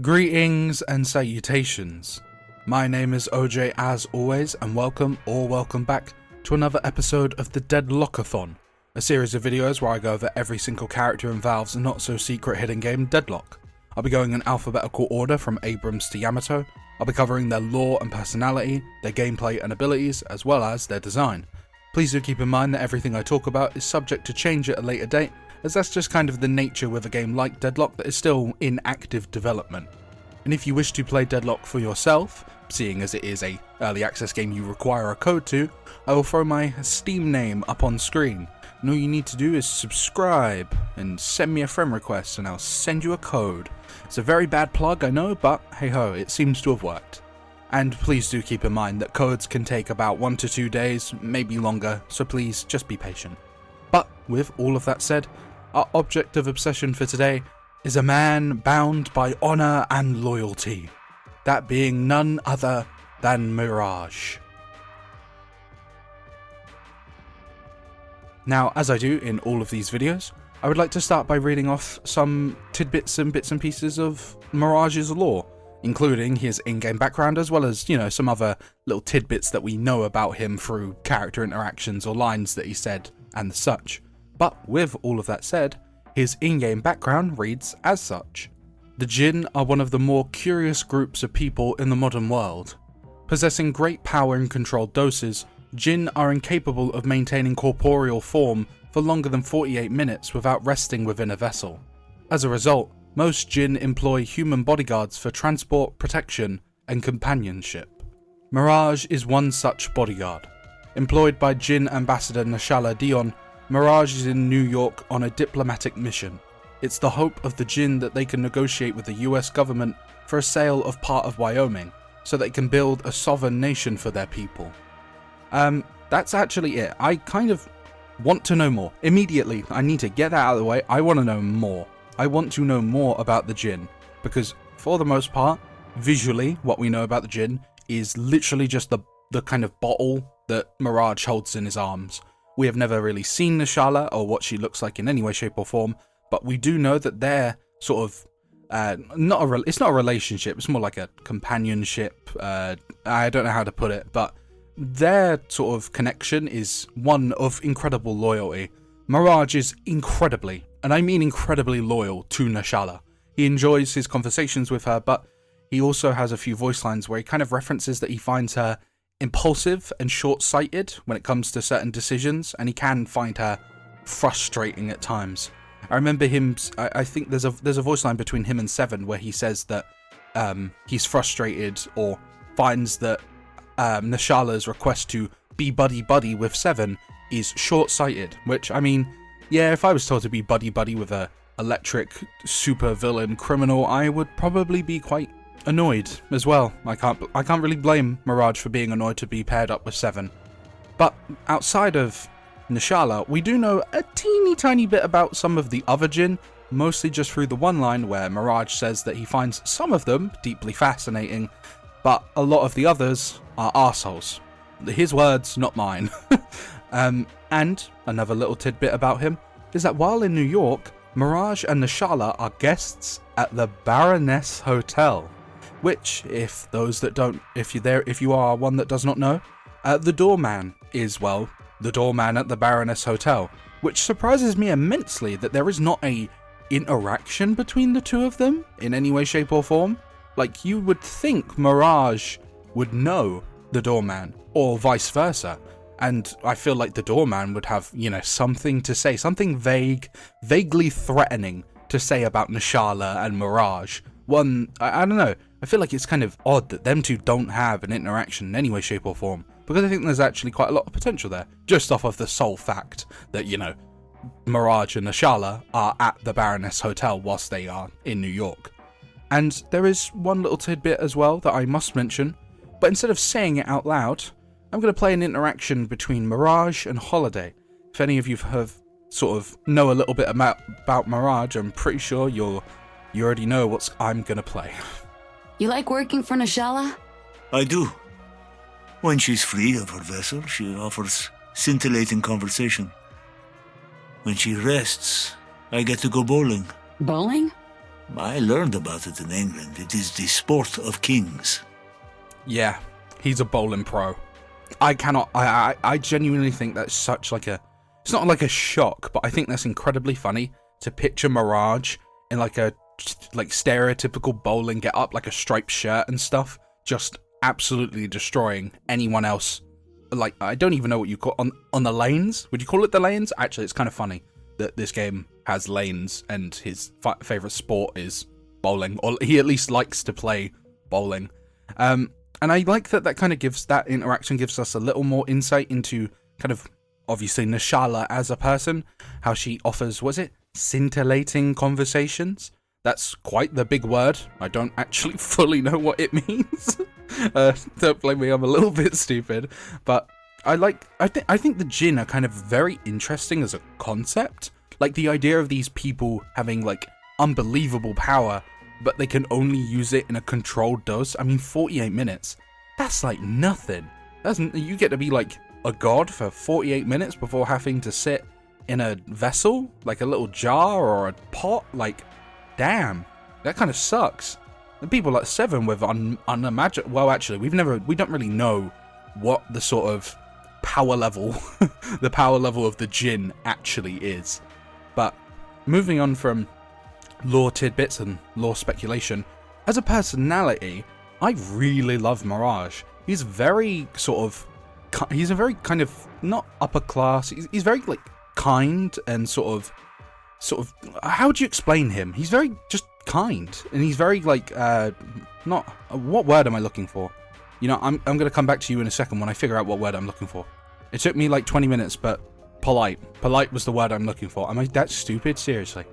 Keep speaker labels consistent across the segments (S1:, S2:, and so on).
S1: Greetings and salutations. My name is OJ as always, and welcome back to another episode of the Deadlockathon, a series of videos where I go over every single character in Valve's not so secret hidden game Deadlock. I'll be going in alphabetical order from Abrams to Yamato. I'll be covering their lore and personality, their gameplay and abilities, as well as their design. Please do keep in mind that everything I talk about is subject to change at a later date, as that's just kind of the nature with a game like Deadlock that is still in active development. And if you wish to play Deadlock for yourself, seeing as it is a early access game you require a code to, I will throw my Steam name up on screen. And all you need to do is subscribe and send me a friend request and I'll send you a code. It's a very bad plug, I know, but hey ho, it seems to have worked. And please do keep in mind that codes can take about 1 to 2 days, maybe longer, so please just be patient. But with all of that said, our object of obsession for today is a man bound by honour and loyalty, that being none other than Mirage. Now, as I do in all of these videos, I would like to start by reading off some tidbits and bits and pieces of Mirage's lore, including his in-game background as well as, some other little tidbits that we know about him through character interactions or lines that he said and such. But with all of that said, his in-game background reads as such. The djinn are one of the more curious groups of people in the modern world. Possessing great power in controlled doses, djinn are incapable of maintaining corporeal form for longer than 48 minutes without resting within a vessel. As a result, most djinn employ human bodyguards for transport, protection, and companionship. Mirage is one such bodyguard. Employed by djinn ambassador Nashala Dion, Mirage is in New York on a diplomatic mission. It's the hope of the djinn that they can negotiate with the US government for a sale of part of Wyoming, so they can build a sovereign nation for their people. That's actually it. I kind of want to know more. Immediately, I need to get that out of the way. I want to know more. I want to know more about the djinn, because for the most part, visually, what we know about the djinn is literally just the kind of bottle that Mirage holds in his arms. We have never really seen Nashala or what she looks like in any way, shape or form, but we do know that they're sort of, it's not a relationship, it's more like a companionship, I don't know how to put it, but their sort of connection is one of incredible loyalty. Mirage is incredibly, and I mean incredibly loyal to Nashala. He enjoys his conversations with her, but he also has a few voice lines where he kind of references that he finds her impulsive and short-sighted when it comes to certain decisions, and he can find her frustrating at times. I remember him, I think there's a voice line between him and Seven where he says that he's frustrated or finds that Nashala's request to be buddy-buddy with Seven is short-sighted, which, I mean, yeah, if I was told to be buddy-buddy with a electric super villain criminal, I would probably be quite annoyed as well. I can't really blame Mirage for being annoyed to be paired up with Seven. But outside of Nashala, we do know a teeny tiny bit about some of the other djinn, mostly just through the one line where Mirage says that he finds some of them deeply fascinating, but a lot of the others are arseholes. His words, not mine. And another little tidbit about him is that while in New York, Mirage and Nashala are guests at the Baroness Hotel, which, if you are one that does not know, the doorman is, well, the doorman at the Baroness Hotel, which surprises me immensely that there is not a interaction between the two of them in any way, shape or form. Like, you would think Mirage would know the doorman, or vice versa, and I feel like the doorman would have, something to say, something vaguely threatening to say about Nashala and Mirage. I don't know, I feel like it's kind of odd that them two don't have an interaction in any way, shape or form, because I think there's actually quite a lot of potential there, just off of the sole fact that, Mirage and Nashala are at the Baroness Hotel whilst they are in New York. And there is one little tidbit as well that I must mention, but instead of saying it out loud, I'm going to play an interaction between Mirage and Holiday. If any of you have know a little bit about Mirage, I'm pretty sure you already know what I'm going to play.
S2: You like working for Nashala?
S3: I do. When she's free of her vessel, she offers scintillating conversation. When she rests, I get to go bowling.
S2: Bowling?
S3: I learned about it in England. It is the sport of kings.
S1: Yeah, he's a bowling pro. I genuinely think that's such like a, it's not like a shock, but I think that's incredibly funny to picture Mirage in like a stereotypical bowling get up, like a striped shirt and stuff, just absolutely destroying anyone else. Like, I don't even know what you call on the lanes. Would you call it the lanes? Actually, it's kind of funny that this game has lanes and his favorite sport is bowling, or he at least likes to play bowling. And I like that kind of gives, that interaction gives us a little more insight into kind of obviously Nashala as a person, how she offers, was it scintillating conversations? That's quite the big word. I don't actually fully know what it means. Don't blame me, I'm a little bit stupid. But I think the djinn are kind of very interesting as a concept. Like the idea of these people having like unbelievable power, but they can only use it in a controlled dose. I mean, 48 minutes. That's like nothing. You get to be like a god for 48 minutes before having to sit in a vessel, like a little jar or a pot. Like, damn, that kind of sucks. And people like Seven with unimaginable. Well, actually, we don't really know what the sort of power level, the power level of the djinn actually is. But moving on from lore tidbits and lore speculation, as a personality, I really love Mirage. He's very he's a very kind of not upper class. He's very like kind and sort of. How would you explain him? He's very just kind, and he's very like not. What word am I looking for? You know, I'm gonna come back to you in a second when I figure out what word I'm looking for. It took me like 20 minutes, but polite. Polite was the word I'm looking for. Am I that stupid? Seriously.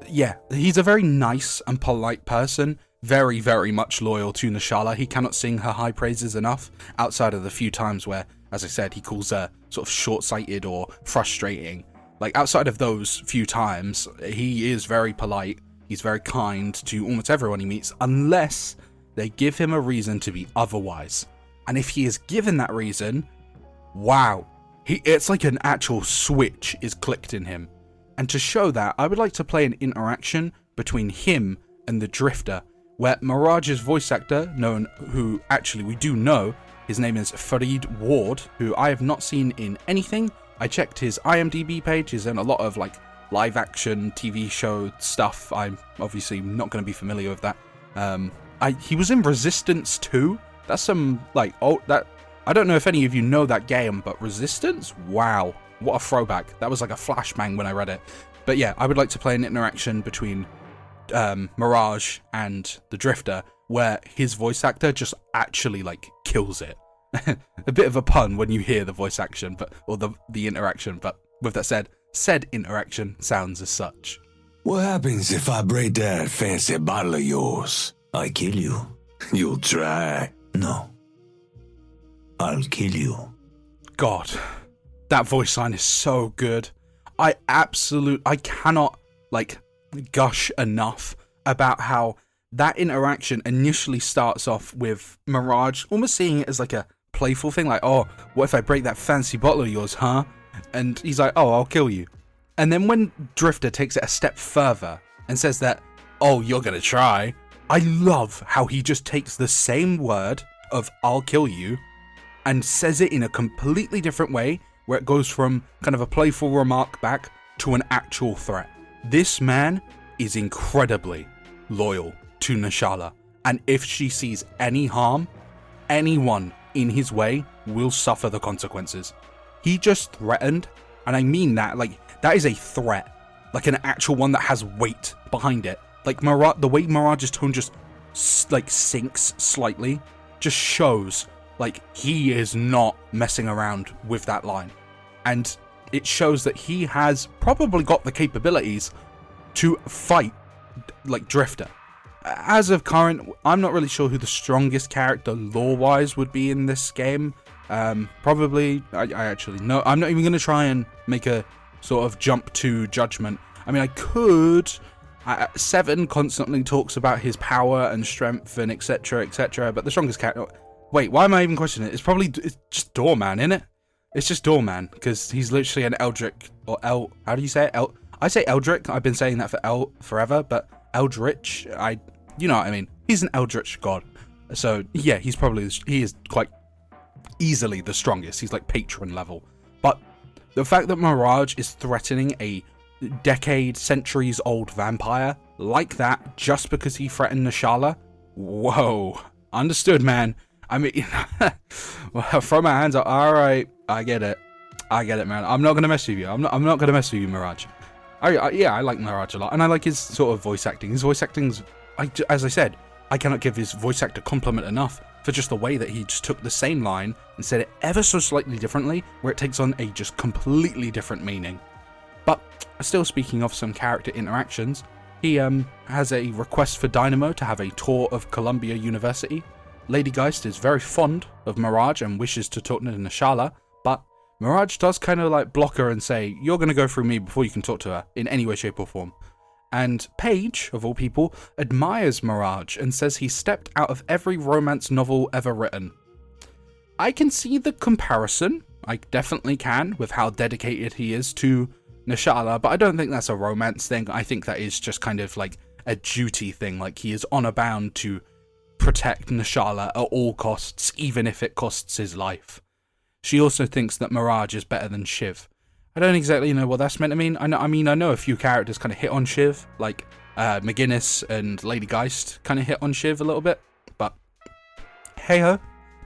S1: Yeah, he's a very nice and polite person. Very, very much loyal to Nashala. He cannot sing her high praises enough, outside of the few times where, as I said, he calls her sort of short-sighted or frustrating. Like, outside of those few times, he is very polite. He's very kind to almost everyone he meets, unless they give him a reason to be otherwise. And if he is given that reason, wow. It's like an actual switch is clicked in him. And to show that, I would like to play an interaction between him and the Drifter, where Mirage's voice actor, who actually we do know, his name is Farid Ward, who I have not seen in anything. I checked his IMDb page. He's in a lot of like live action TV show stuff. I'm obviously not going to be familiar with that. He was in Resistance 2. That's some like I don't know if any of you know that game, but Resistance? Wow, what a throwback. That was like a flashbang when I read it. But yeah, I would like to play an interaction between Mirage and the Drifter, where his voice actor just actually like kills it. A bit of a pun when you hear the voice action, or the interaction, but with that said interaction sounds as such.
S4: What happens if I break that fancy bottle of yours?
S3: I kill you.
S4: You'll try.
S3: No. I'll kill you.
S1: God, that voice line is so good. I cannot like gush enough about how that interaction initially starts off with Mirage almost seeing it as like a playful thing, like, oh, what if I break that fancy bottle of yours, huh? And he's like, oh, I'll kill you. And then when Drifter takes it a step further and says that, oh, you're gonna try, I love how he just takes the same word of I'll kill you and says it in a completely different way, where it goes from kind of a playful remark back to an actual threat. This man is incredibly loyal to Nashala, and if she sees any harm, anyone in his way will suffer the consequences. He just threatened, and I mean that, like, that is a threat, like an actual one that has weight behind it. Like the way Mirage's tone just like sinks slightly just shows like he is not messing around with that line, and it shows that he has probably got the capabilities to fight like Drifter. As of current, I'm not really sure who the strongest character lore-wise would be in this game. Probably, I actually know. I'm not even going to try and make a sort of jump to judgment. I mean, I could. Seven constantly talks about his power and strength and etc, but the strongest character... Wait, why am I even questioning it? It's just Doorman, isn't it? It's just Doorman, because he's literally an Eldritch, or how do you say it? I say Eldritch, I've been saying that for forever, but eldritch. You know what I mean? He's an eldritch god. So yeah, he is quite easily the strongest. He's like patron level. But the fact that Mirage is threatening a centuries old vampire like that just because he threatened Nashala, whoa, understood, man. I mean, well, throw my hands up. All right, I get it, man. I'm not gonna mess with you. I'm not gonna mess with you, Mirage. I like Mirage a lot, and I like his sort of voice acting. His voice acting's, as I said, I cannot give his voice actor compliment enough for just the way that he just took the same line and said it ever so slightly differently, where it takes on a just completely different meaning. But still, speaking of some character interactions, he has a request for Dynamo to have a tour of Columbia University. Lady Geist is very fond of Mirage and wishes to talk to Nashala, but Mirage does kind of like block her and say, you're going to go through me before you can talk to her in any way, shape or form. And Paige, of all people, admires Mirage and says he stepped out of every romance novel ever written. I can see the comparison, I definitely can, with how dedicated he is to Nashala, but I don't think that's a romance thing. I think that is just kind of like a duty thing, like he is honor bound to protect Nashala at all costs, even if it costs his life. She also thinks that Mirage is better than Shiv. I don't exactly know what that's meant to mean. I know a few characters kind of hit on Shiv, like McGinnis and Lady Geist kind of hit on Shiv a little bit, but hey ho,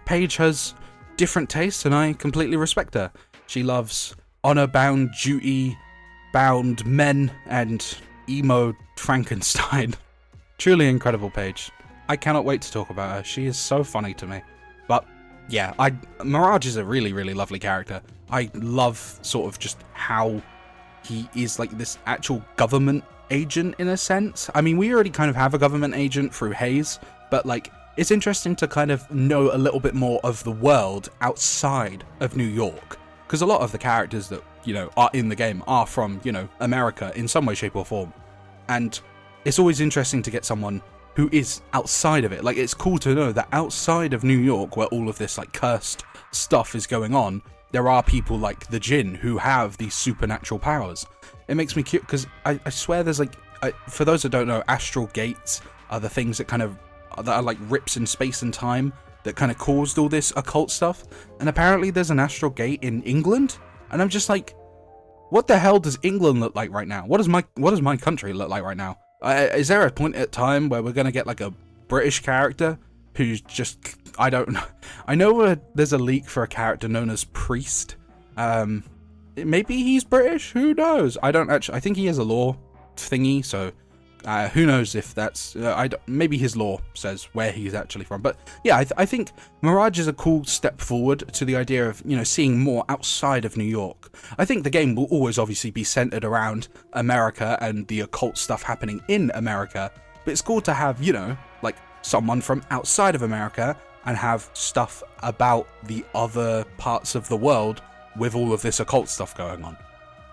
S1: Paige has different tastes and I completely respect her. She loves honor-bound, duty-bound men and emo Frankenstein. Truly incredible Paige. I cannot wait to talk about her. She is so funny to me. But yeah, Mirage is a really, really lovely character. I love sort of just how he is like this actual government agent in a sense. I mean, we already kind of have a government agent through Hayes, but like it's interesting to kind of know a little bit more of the world outside of New York, because a lot of the characters that, you know, are in the game are from, you know, America in some way, shape or form. And it's always interesting to get someone who is outside of it. Like, it's cool to know that outside of New York, where all of this like cursed stuff is going on, there are people like the djinn who have these supernatural powers. It makes me cute because I swear there's like, for those that don't know, astral gates are the things that are like rips in space and time that kind of caused all this occult stuff. And apparently there's an astral gate in England, and I'm just like, what the hell does England look like right now? What does my country look like right now? Is there a point at time where we're gonna get like a British character who's just, I don't know. I know there's a leak for a character known as Priest. Maybe he's British. Who knows? I think he has a law thingy. So who knows if that's maybe his law says where he's actually from. But yeah, I think Mirage is a cool step forward to the idea of, you know, seeing more outside of New York. I think the game will always obviously be centered around America and the occult stuff happening in America, but it's cool to have, you know, like someone from outside of America and have stuff about the other parts of the world with all of this occult stuff going on.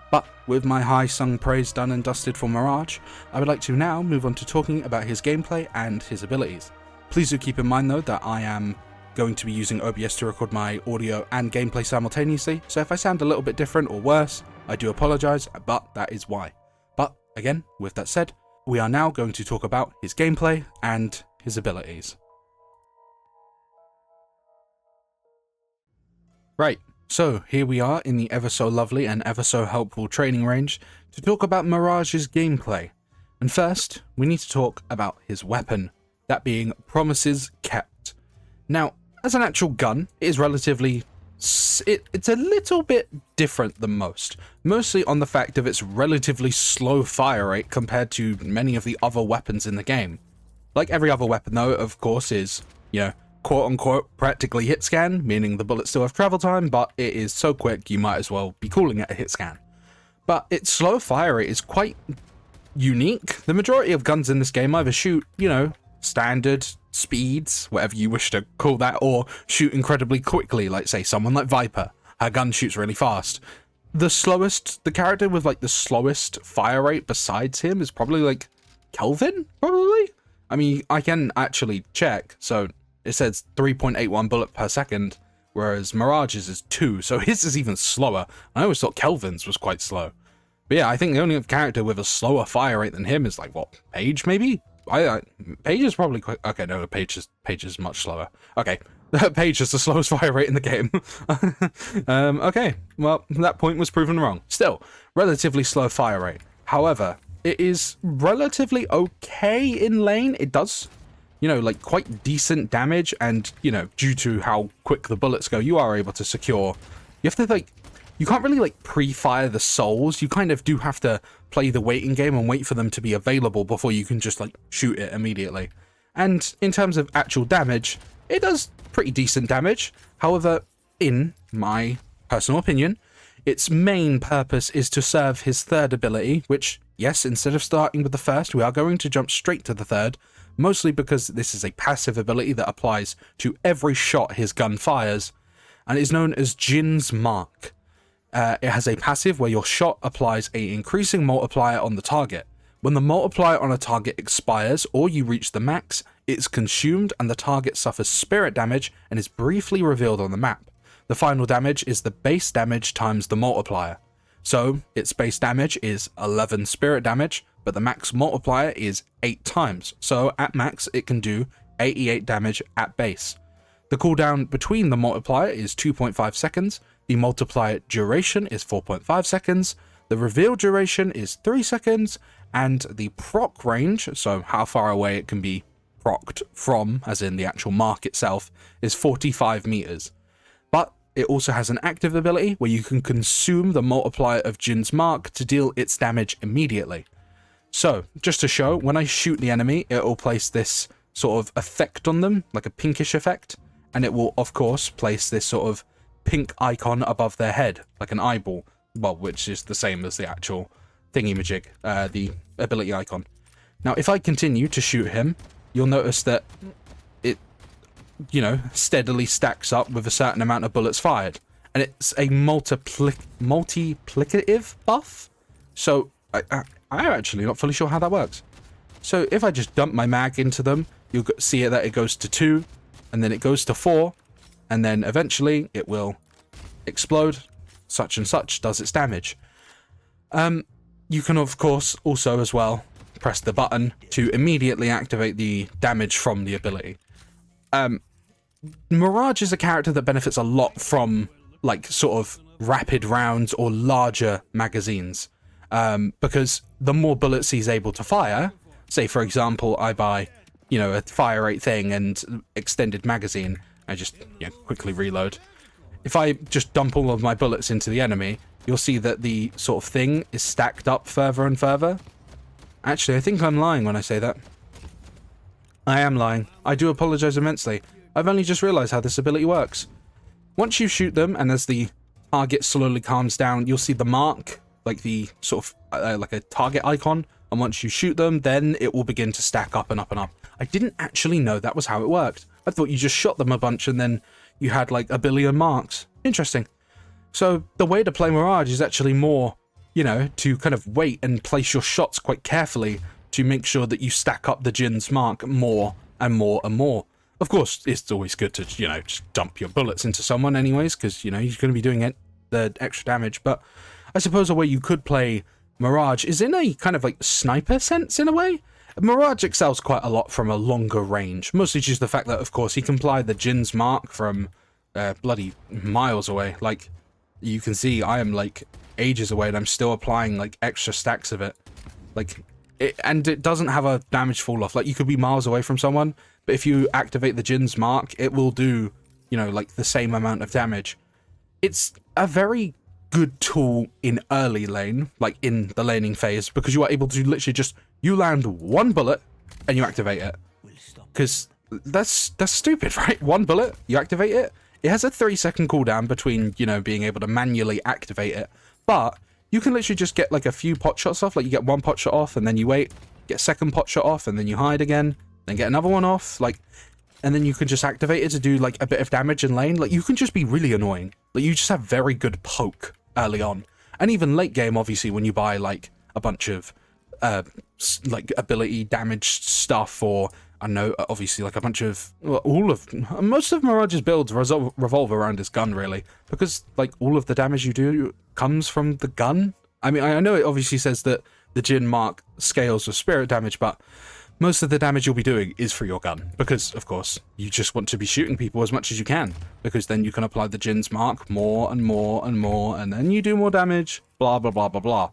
S1: But with my high sung praise done and dusted for Mirage, I would like to now move on to talking about his gameplay and his abilities. Please do keep in mind though that I am going to be using OBS to record my audio and gameplay simultaneously, so if I sound a little bit different or worse, I do apologise, but that is why. But again, with that said, we are now going to talk about his gameplay and his abilities. Right. So here we are in the ever so lovely and ever so helpful training range to talk about Mirage's gameplay. And first, we need to talk about his weapon, that being Promises Kept. Now, as an actual gun, it is relatively, it's a little bit different than most, mostly on the fact of its relatively slow fire rate compared to many of the other weapons in the game. Like every other weapon though, of course, is, you know, quote-unquote practically hit scan, meaning the bullets still have travel time, but it is so quick you might as well be calling it a hit scan. But its slow fire rate is quite unique. The majority of guns in this game either shoot, you know, standard speeds, whatever you wish to call that, or shoot incredibly quickly, like say someone like Viper. Her gun shoots really fast. The character with like the slowest fire rate besides him is probably like Kelvin, probably? I mean, I can actually check, so it says 3.81 bullet per second, whereas Mirage's is 2, so his is even slower. I always thought Kelvin's was quite slow. But yeah, I think the only character with a slower fire rate than him is like, what, Paige maybe? Paige is probably quick. Okay, no, Paige is much slower. Okay, Paige is the slowest fire rate in the game. Okay, well, that point was proven wrong. Still, relatively slow fire rate. However, it is relatively okay in lane. It does, you know, like quite decent damage, and, you know, due to how quick the bullets go, you are able to secure. You have to, like, you can't really, like, pre-fire the souls. You kind of do have to play the waiting game and wait for them to be available before you can just, like, shoot it immediately. And in terms of actual damage, it does pretty decent damage. However, in my personal opinion, its main purpose is to serve his third ability, which, yes, instead of starting with the first, we are going to jump straight to the third, mostly because this is a passive ability that applies to every shot his gun fires, and is known as Djinn's Mark. It has a passive where your shot applies an increasing multiplier on the target. When the multiplier on a target expires or you reach the max, it's consumed and the target suffers spirit damage and is briefly revealed on the map. The final damage is the base damage times the multiplier. So its base damage is 11 spirit damage, but the max multiplier is 8 times. So at max, it can do 88 damage at base. The cooldown between the multiplier is 2.5 seconds, the multiplier duration is 4.5 seconds, the reveal duration is 3 seconds, and the proc range, so how far away it can be procced from, as in the actual mark itself, is 45 meters. But it also has an active ability where you can consume the multiplier of Djinn's Mark to deal its damage immediately. So, just to show, when I shoot the enemy, it will place this sort of effect on them, like a pinkish effect, and it will, of course, place this sort of pink icon above their head, like an eyeball, well, which is the same as the actual thingy-majig, the ability icon. Now, if I continue to shoot him, you'll notice that it, you know, steadily stacks up with a certain amount of bullets fired, and it's a multiplicative buff, so I'm actually not fully sure how that works. So if I just dump my mag into them, you'll see that it goes to 2, and then it goes to 4, and then eventually it will explode, such and such does its damage. You can, of course, also as well press the button to immediately activate the damage from the ability. Mirage is a character that benefits a lot from, like, sort of rapid rounds or larger magazines, because the more bullets he's able to fire, say for example I buy, you know, a fire rate thing and extended magazine, I just, you know, quickly reload. If I just dump all of my bullets into the enemy, you'll see that the sort of thing is stacked up further and further. Actually, I think I'm lying when I say that. I am lying. I do apologize immensely. I've only just realized how this ability works. Once you shoot them, and as the target slowly calms down, you'll see the mark, like the sort of, like a target icon, and once you shoot them, then it will begin to stack up and up and up. I didn't actually know that was how it worked. I thought you just shot them a bunch and then you had like a billion marks. Interesting. So the way to play Mirage is actually more, you know, to kind of wait and place your shots quite carefully to make sure that you stack up the Djinn's Mark more and more and more. Of course, it's always good to, you know, just dump your bullets into someone anyways, because, you know, you're going to be doing it, the extra damage. But I suppose a way you could play Mirage is in a kind of like sniper sense in a way. Mirage excels quite a lot from a longer range, mostly just the fact that, of course, he can apply the Djinn's Mark from bloody miles away. Like, you can see I am like ages away and I'm still applying like extra stacks of it. Like, and it doesn't have a damage fall off. Like, you could be miles away from someone, but if you activate the Djinn's Mark, it will do, you know, like the same amount of damage. It's a very good tool in early lane, like in the laning phase, because you are able to literally just, you land one bullet and you activate it. Because that's stupid, right? One bullet, you activate it. It has a 3-second cooldown between, you know, being able to manually activate it, but you can literally just get like a few pot shots off. Like, you get one pot shot off and then you wait, get a second pot shot off and then you hide again, then get another one off, like, and then you can just activate it to do like a bit of damage in lane. Like, you can just be really annoying. Like, you just have very good poke early on, and even late game, obviously, when you buy like a bunch of like ability damage stuff, or I don't know, obviously like a bunch of, well, most of Mirage's builds revolve around his gun, really, because like all of the damage you do comes from the gun. I mean, I know it obviously says that the djinn mark scales with spirit damage, but most of the damage you'll be doing is through your gun, because, of course, you just want to be shooting people as much as you can, because then you can apply the djinn's mark more and more and more, and then you do more damage, blah, blah, blah, blah, blah.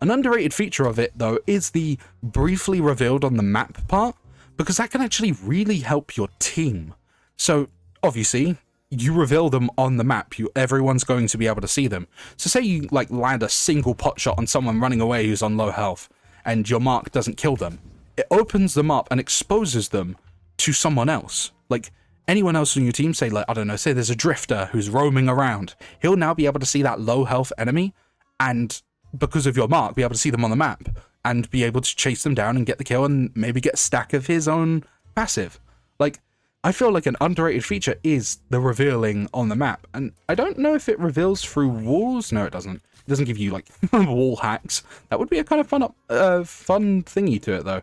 S1: An underrated feature of it, though, is the briefly revealed on the map part, because that can actually really help your team. So, obviously, you reveal them on the map, everyone's going to be able to see them. So say you, like, land a single pot shot on someone running away who's on low health, and your mark doesn't kill them. It opens them up and exposes them to someone else. Like, anyone else on your team, say, like, I don't know, say there's a drifter who's roaming around. He'll now be able to see that low health enemy, and because of your mark, be able to see them on the map, and be able to chase them down and get the kill, and maybe get a stack of his own passive. Like, I feel like an underrated feature is the revealing on the map, and I don't know if it reveals through walls. No, it doesn't. It doesn't give you, like, wall hacks. That would be a kind of fun thingy to it, though.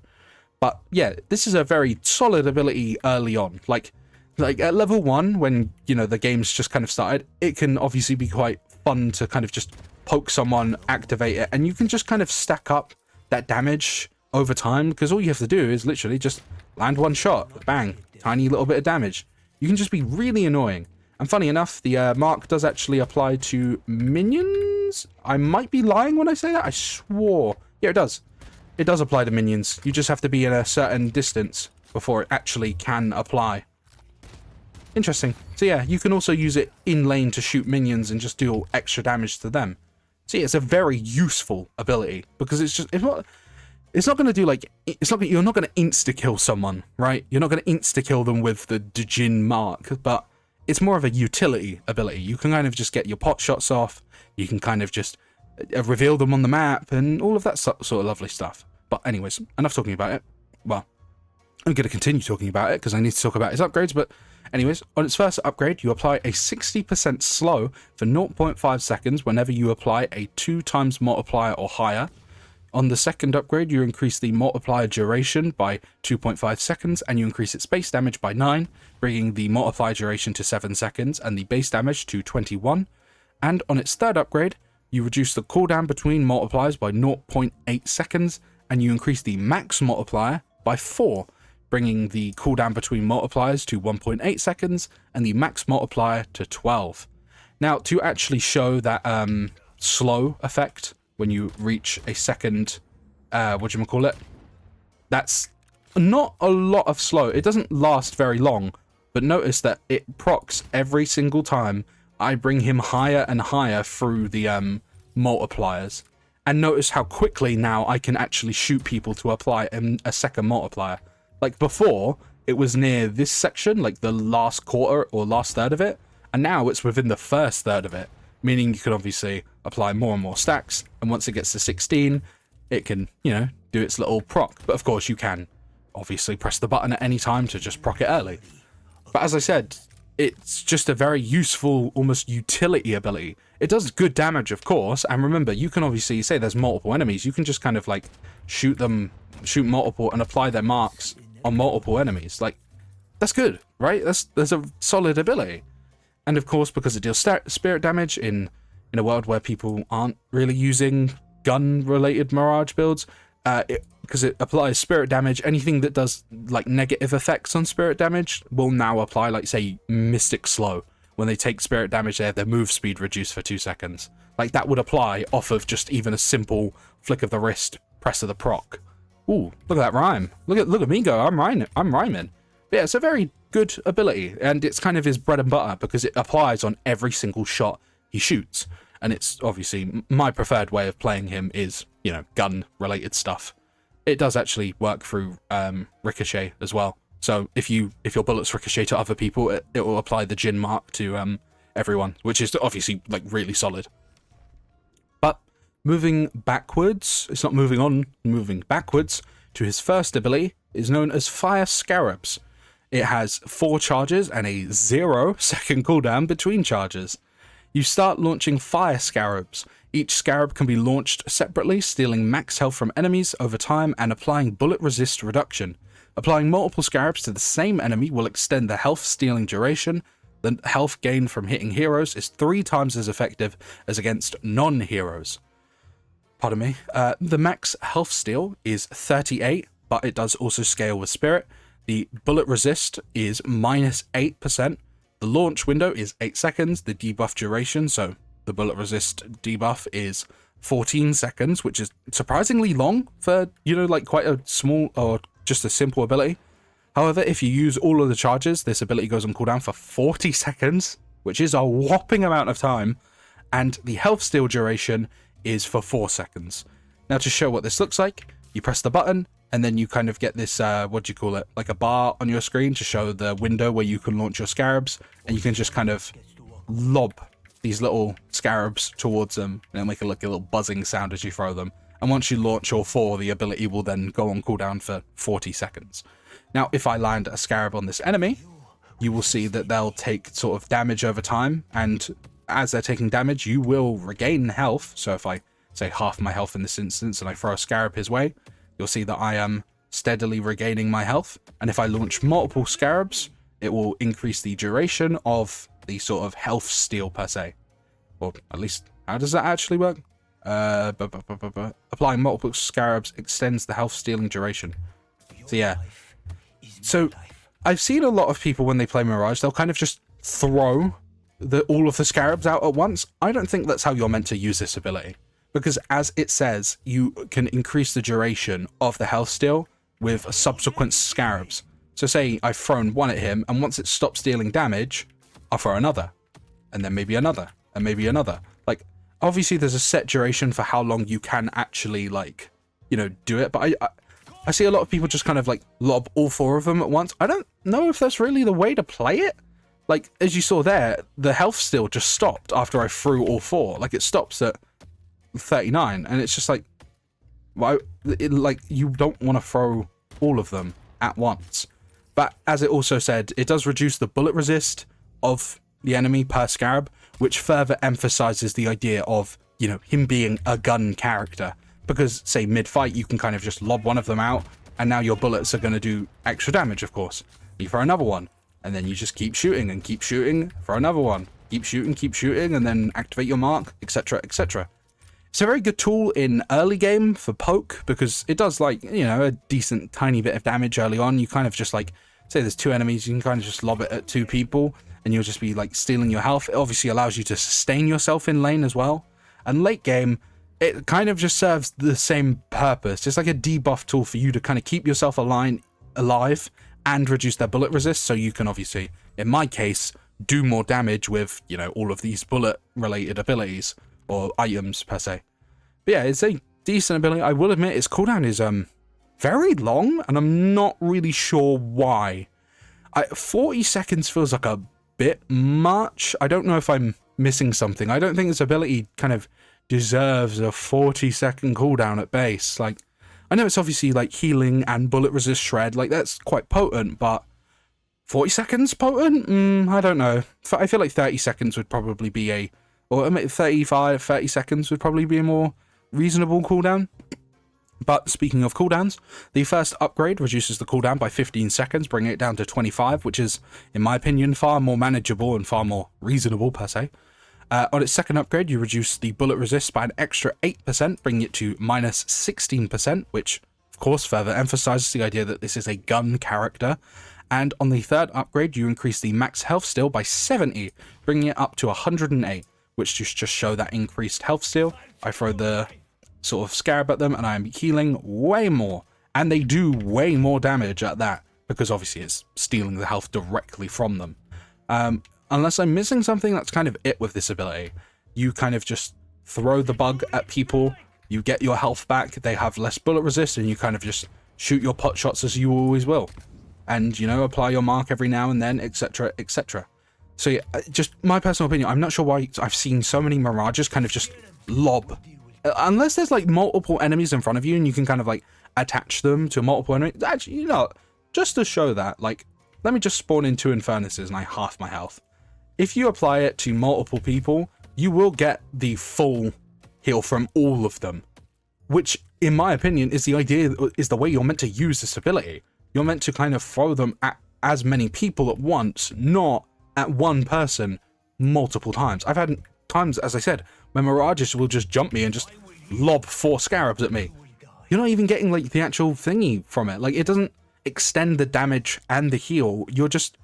S1: But yeah, this is a very solid ability early on. Like at level 1, when, you know, the game's just kind of started, it can obviously be quite fun to kind of just poke someone, activate it, and you can just kind of stack up that damage over time, because all you have to do is literally just land one shot, bang, tiny little bit of damage. You can just be really annoying. And funny enough, the mark does actually apply to minions. I might be lying when I say that. I swore. Yeah, it does. It does apply to minions. You just have to be in a certain distance before it actually can apply. Interesting. So yeah, you can also use it in lane to shoot minions and just do extra damage to them. See, it's a very useful ability, because it's not going to do, like, you're not going to insta-kill someone, right? You're not going to insta-kill them with the djinn mark, but it's more of a utility ability. You can kind of just get your pot shots off, you can kind of just reveal them on the map, and all of that sort of lovely stuff. But anyways, enough talking about it. Well, I'm going to continue talking about it, because I need to talk about its upgrades, but anyways, on its first upgrade, you apply a 60% slow for 0.5 seconds whenever you apply a 2x multiplier or higher. On the second upgrade, you increase the multiplier duration by 2.5 seconds, and you increase its base damage by 9, bringing the multiplier duration to 7 seconds and the base damage to 21. And on its third upgrade, you reduce the cooldown between multipliers by 0.8 seconds, and you increase the max multiplier by 4, bringing the cooldown between multipliers to 1.8 seconds and the max multiplier to 12. Now, to actually show that slow effect when you reach a second, that's not a lot of slow. It doesn't last very long, but notice that it procs every single time I bring him higher and higher through the multipliers. And notice how quickly now I can actually shoot people to apply a second multiplier. Like before, it was near this section, like the last quarter or last third of it, and now it's within the first third of it, meaning you can obviously apply more and more stacks, and once it gets to 16, it can, you know, do its little proc. But of course, you can obviously press the button at any time to just proc it early. But as I said, it's just a very useful, almost utility ability. It does good damage, of course, and remember, you can obviously say there's multiple enemies, you can just kind of like shoot multiple and apply their marks on multiple enemies. Like, that's good, right? That's a solid ability. And of course, because it deals spirit damage in a world where people aren't really using gun-related Mirage builds, because it applies spirit damage, anything that does like negative effects on spirit damage will now apply, like say Mystic Slow. When they take spirit damage, they have their move speed reduced for 2 seconds. Like that would apply off of just even a simple flick of the wrist, press of the proc. Ooh, look at that rhyme. Look at me go. I'm rhyming. But yeah, it's a very good ability, and it's kind of his bread and butter because it applies on every single shot he shoots. And it's obviously my preferred way of playing him is, you know, gun related stuff. It does actually work through ricochet as well. So if your bullets ricochet to other people, it will apply the djinn mark to everyone, which is obviously like really solid. But moving backwards, it's not moving on, moving backwards to his first ability is known as Fire Scarabs. It has 4 charges and a 0-second cooldown between charges. You start launching Fire Scarabs. Each scarab can be launched separately, stealing max health from enemies over time and applying bullet resist reduction. Applying multiple scarabs to the same enemy will extend the health stealing duration. The health gained from hitting heroes is 3 times as effective as against non-heroes. Pardon me. The max health steal is 38, but it does also scale with spirit. The bullet resist is -8%. The launch window is 8 seconds. The debuff duration, so the bullet resist debuff, is 14 seconds, which is surprisingly long for, you know, like quite a small or just a simple ability. However, if you use all of the charges, this ability goes on cooldown for 40 seconds, which is a whopping amount of time. And the health steal duration is for 4 seconds. Now, to show what this looks like, you press the button, and then you kind of get this, what do you call it, like a bar on your screen to show the window where you can launch your scarabs, and you can just kind of lob these little scarabs towards them, and it'll make like a little buzzing sound as you throw them. And once you launch all 4, the ability will then go on cooldown for 40 seconds. Now, if I land a scarab on this enemy, you will see that they'll take sort of damage over time, and as they're taking damage, you will regain health. So if I say half my health in this instance and I throw a scarab his way, you'll see that I am steadily regaining my health. And if I launch multiple scarabs, it will increase the duration of the sort of health steal per se. Or at least, how does that actually work? Applying multiple scarabs extends the health stealing duration. So yeah. So I've seen a lot of people when they play Mirage, they'll kind of just throw all of the scarabs out at once. I don't think that's how you're meant to use this ability, because as it says, you can increase the duration of the health steal with subsequent scarabs. So say I've thrown one at him, and once it stops dealing damage, I'll throw another, and then maybe another, and maybe another. Like, obviously there's a set duration for how long you can actually, like, you know, do it, but I see a lot of people just kind of like lob all 4 of them at once. I don't know if that's really the way to play it. Like, as you saw there, the health steal just stopped after I threw all 4. Like, it stops at 39, and it's just like, well, like, you don't want to throw all of them at once. But as it also said, it does reduce the bullet resist of the enemy per scarab, which further emphasizes the idea of, you know, him being a gun character. Because, say, mid-fight, you can kind of just lob one of them out, and now your bullets are going to do extra damage, of course. You throw another one, and then you just keep shooting and keep shooting for another one. Keep shooting, and then activate your mark, etc., etc. It's a very good tool in early game for poke, because it does, like, you know, a decent tiny bit of damage early on. You kind of just, like, say there's 2 enemies, you can kind of just lob it at 2 people, and you'll just be, like, stealing your health. It obviously allows you to sustain yourself in lane as well. And late game, it kind of just serves the same purpose. It's like a debuff tool for you to kind of keep yourself alive and reduce their bullet resist, so you can obviously, in my case, do more damage with, you know, all of these bullet related abilities or items per se. But yeah, it's a decent ability. I will admit its cooldown is very long, and I'm not really sure why. 40 seconds feels like a bit much. I don't know if I'm missing something. I don't think this ability kind of deserves a 40-second cooldown at base. Like, I know it's obviously like healing and bullet resist shred, like that's quite potent, but 40 seconds potent? I don't know. I feel like 30 seconds would probably be or 30 seconds would probably be a more reasonable cooldown. But speaking of cooldowns, the first upgrade reduces the cooldown by 15 seconds, bringing it down to 25, which is, in my opinion, far more manageable and far more reasonable per se. On its second upgrade, you reduce the bullet resist by an extra 8%, bringing it to minus 16%, which, of course, further emphasizes the idea that this is a gun character. And on the third upgrade, you increase the max health steal by 70, bringing it up to 108, which just show that increased health steal. I throw the sort of scarab at them, and I am healing way more. And they do way more damage at that, because obviously it's stealing the health directly from them. Unless I'm missing something, that's kind of it with this ability. You kind of just throw the bug at people, you get your health back, they have less bullet resist, and you kind of just shoot your pot shots as you always will. And, you know, apply your mark every now and then, etc., etc. So yeah, just my personal opinion, I'm not sure why I've seen so many Mirages kind of just lob. Unless there's like multiple enemies in front of you and you can kind of like attach them to multiple enemies. Actually, you know, just to show that, like, let me just spawn in 2 Infernuses and I half my health. If you apply it to multiple people, you will get the full heal from all of them, which, in my opinion, is the idea, is the way you're meant to use this ability. You're meant to kind of throw them at as many people at once, not at one person multiple times. I've had times, as I said, where Mirages will just jump me and just lob 4 scarabs at me. You're not even getting like the actual thingy from it. Like it doesn't extend the damage and the heal. You're just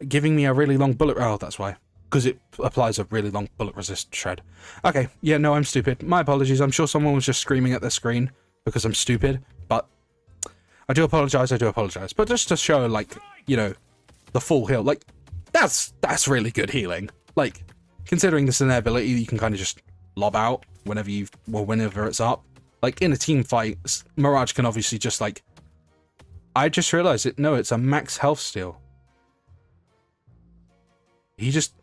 S1: giving me a really long bullet. Oh, that's why. Because it applies a really long bullet resist shred. Okay, yeah, no, I'm stupid. My apologies. I'm sure someone was just screaming at their screen because I'm stupid. But I do apologize. But just to show, like, you know, the full heal. Like, that's really good healing. Like, considering this is an ability you can kind of just lob out whenever it's up. Like, in a team fight, Mirage can obviously just, like... I just realized it. No, it's a max health steal. He just...